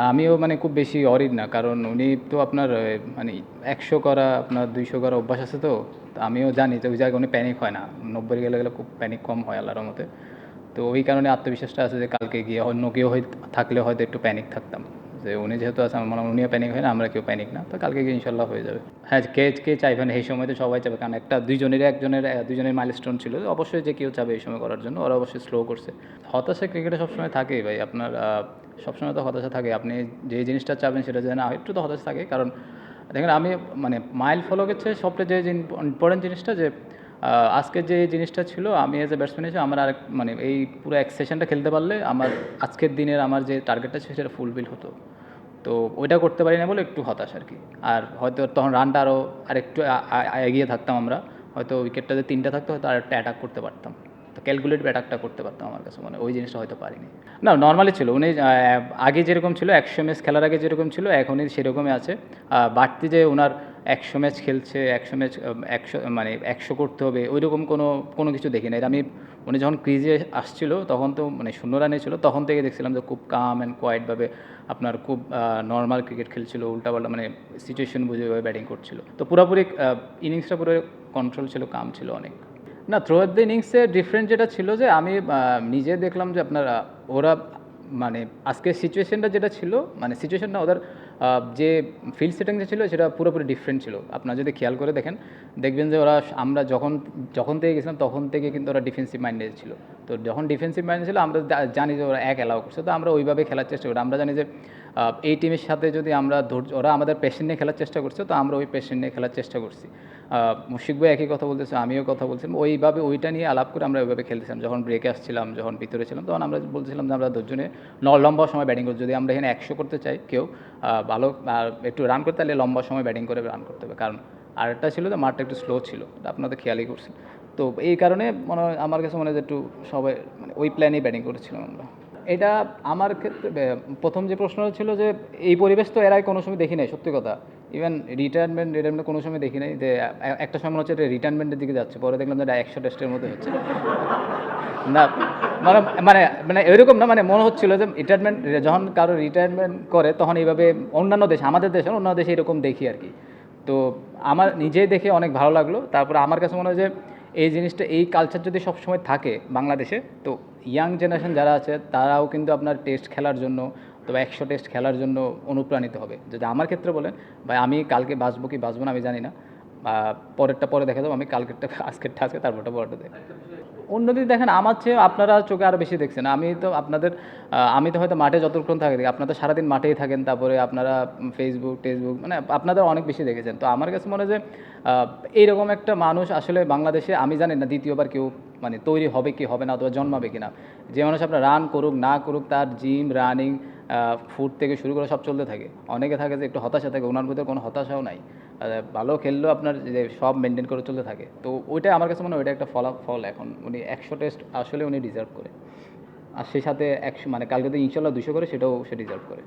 আমিও মানে খুব বেশি অরিড না, কারণ উনি তো আপনার মানে 100 করা আপনার 200 করা অভ্যাস আছে তো। তো আমিও জানি যে ওই জায়গায় উনি প্যানিক হয় না, 90 গেলে গেলে খুব প্যানিক কম হয় আল্লাহর রহমতে। তো ওই কারণে আত্মবিশ্বাসটা আছে যে কালকে গিয়ে অন্য কেউ থাকলে হয়তো একটু প্যানিক থাকতাম, যে উনি যেহেতু আছে আমার মনে হয় উনিও প্যানিক হয় না, আমরা কেউ প্যানিক না, তো কালকে গিয়ে ইনশাল্লাহ হয়ে যাবে। হ্যাঁ, কে কে চাইবেন এই সময়, তো সবাই চাবে, কারণ একটা দুইজনের মাইলস্টোন ছিল, অবশ্যই যে কেউ চাবে এই সময় করার জন্য, ওরা অবশ্যই স্লো করছে। হতাশা ক্রিকেটে সবসময় থাকেই ভাই, আপনার সবসময় তো হতাশা থাকে, আপনি যে জিনিসটা চাবেন সেটা যদি না হয় একটু তো হতাশা থাকে। কারণ দেখেন আমি মানে মাইল ফলকের চেয়ে সবচেয়ে যে ইম্পর্টেন্ট জিনিসটা যে আজকের যে জিনিসটা ছিল, আমি এজ এ ব্যাটসম্যান হিসেবে আমার আরেক মানে এই পুরো এক সেশনটা খেলতে পারলে আমার আজকের দিনের আমার যে টার্গেটটা ছিল সেটা ফুলফিল হতো। তো ওইটা করতে পারি না বলে একটু হতাশ আর কি। আর হয়তো তখন রানটা আরও আরেকটু এগিয়ে থাকতাম আমরা, হয়তো উইকেটটা যে 3টা থাকতো হয়তো আরেকটা অ্যাটাক করতে পারতাম, তো ক্যালকুলেটিভ অ্যাটাকটা করতে পারতাম। আমার কাছে মানে ওই জিনিসটা হয়তো পারিনি। না, নর্মালি ছিল উনি আগে যেরকম ছিল 100 ম্যাচ খেলার আগে যেরকম ছিল এখনই সেরকমই আছে। বাড়তি যে ওনার 100 ম্যাচ খেলছে, 100 ম্যাচ 100 মানে 100 করতে হবে ওই রকম কোনো কোনো কিছু দেখি না। এটা আমি উনি যখন ক্রিজে আসছিল তখন তো মানে 0 রানে ছিল, তখন থেকে দেখছিলাম যে খুব কাম অ্যান্ড কোয়াইটভাবে আপনার খুব নর্মাল ক্রিকেট খেলছিল, উল্টাপাল্টা মানে সিচুয়েশন বুঝে ব্যাটিং করছিল। তো পুরোপুরি ইনিংসটা পুরো কন্ট্রোল ছিল, কাম ছিল অনেক। না, থ্রু আউট দ্য ইনিংসে ডিফারেন্ট যেটা ছিল যে আমি নিজে দেখলাম যে আপনার ওরা মানে আজকের সিচুয়েশনটা যেটা ছিল, মানে সিচুয়েশন না, ওদের যে ফিল্ড সেটিং যে ছিল সেটা পুরোপুরি ডিফারেন্ট ছিল। আপনারা যদি খেয়াল করে দেখেন দেখবেন যে ওরা আমরা যখন যখন থেকে গেছিলাম তখন থেকে কিন্তু ওরা ডিফেন্সিভ মাইন্ডেড ছিল। তো যখন ডিফেন্সিভ মাইন্ডেড ছিল আমরা জানি যে ওরা এক অ্যালাউ করছে, তো আমরা ওইভাবে খেলার চেষ্টা করি। আমরা জানি যে এই টিমের সাথে যদি আমরা ধৈর্য, ওরা আমাদের পেশেন্ট নিয়ে খেলার চেষ্টা করছে, তো আমরা ওই পেশেন্ট নিয়ে খেলার চেষ্টা করছি। মুশফিক ভাই একই কথা বলতেছে, আমিও কথা বলছিলাম, ওইভাবে ওইটা নিয়ে আলাপ করে আমরা ওইভাবে খেলতেছিলাম। যখন ব্রেকে আসছিলাম, যখন ভিতরে ছিলাম, তখন আমরা বলছিলাম যে আমরা ধৈর্য নিয়ে লম্বা সময় ব্যাটিং করি। যদি আমরা এখানে 100 করতে চাই কেউ ভালো একটু রান করতে, তাহলে লম্বা সময় ব্যাটিং করে রান করতে হবে। কারণ আরেকটা ছিল যে মাঠটা একটু স্লো ছিল, আপনাদের খেয়ালই করছেন। তো এই কারণে মনে হয় আমার কাছে মনে হয় যে একটু সবাই মানে ওই প্ল্যানেই ব্যাটিং করেছিলাম আমরা। এটা আমার ক্ষেত্রে প্রথম যে প্রশ্নটা ছিল যে এই পরিবেশ তো এর আগে কোনো সময় দেখি নাই, সত্যি কথা। ইভেন রিটায়ারমেন্ট কোনো সময় দেখি নাই, যে একটা সময় মনে হচ্ছে এটা রিটায়ারমেন্টের দিকে যাচ্ছে, পরে দেখলাম যে এটা 100 টেস্টের মধ্যে হচ্ছে না। মানে মানে মানে এরকম না, মানে মনে হচ্ছিল যে রিটায়ারমেন্ট যখন কারো রিটায়ারমেন্ট করে তখন এইভাবে অন্যান্য দেশে, আমাদের দেশে অন্যান্য দেশে এরকম দেখি আর কি। তো আমার নিজেই দেখে অনেক ভালো লাগলো। তারপরে আমার কাছে মনে হয় যে এই জিনিসটা, এই কালচার যদি সবসময় থাকে বাংলাদেশে, তো ইয়াং জেনারেশন যারা আছে তারাও কিন্তু আপনার টেস্ট খেলার জন্য, তবে 100 টেস্ট খেলার জন্য অনুপ্রাণিত হবে। যদি আমার ক্ষেত্রে বলেন ভাই, আমি কালকে বাঁচবো কি বাঁচবো না আমি জানি না, পরেরটা পরে দেখা যাবো, আমি কালকেরটা আজকেরটা আজকে, তারপরটা পরেরটা দেখ। অন্যদিকে দেখেন আমার চেয়ে আপনারা চোখে আরও বেশি দেখছেন। আমি তো আপনাদের আমি তো হয়তো মাঠে যতক্ষণ থাকি দেখি, আপনারা সারাদিন মাঠেই থাকেন, তারপরে আপনারা ফেসবুক টেসবুক মানে আপনাদের অনেক বেশি দেখেছেন। তো আমার কাছে মনে হয় যে এইরকম একটা মানুষ আসলে বাংলাদেশে আমি জানি না দ্বিতীয়বার কেউ মানে তৈরি হবে কি হবে না, অথবা জন্মাবে কি না। যে মানুষ আপনার রান করুক না করুক, তার জিম রানিং ফুড থেকে শুরু করে সব চলতে থাকে। অনেকে থাকে যে একটু হতাশা থাকে, ওনার ভিতরে কোনো হতাশাও নাই, ভালো খেললেও আপনার যে সব মেনটেন করে চলতে থাকে। তো ওইটা আমার কাছে মনে হয় ওইটা একটা ফলাফল। এখন উনি 100 টেস্ট আসলে উনি ডিজার্ভ করে, আর সেই সাথে 100 মানে কালকে তো ইনশাল্লাহ 200 করে, সেটাও সে ডিজার্ভ করে।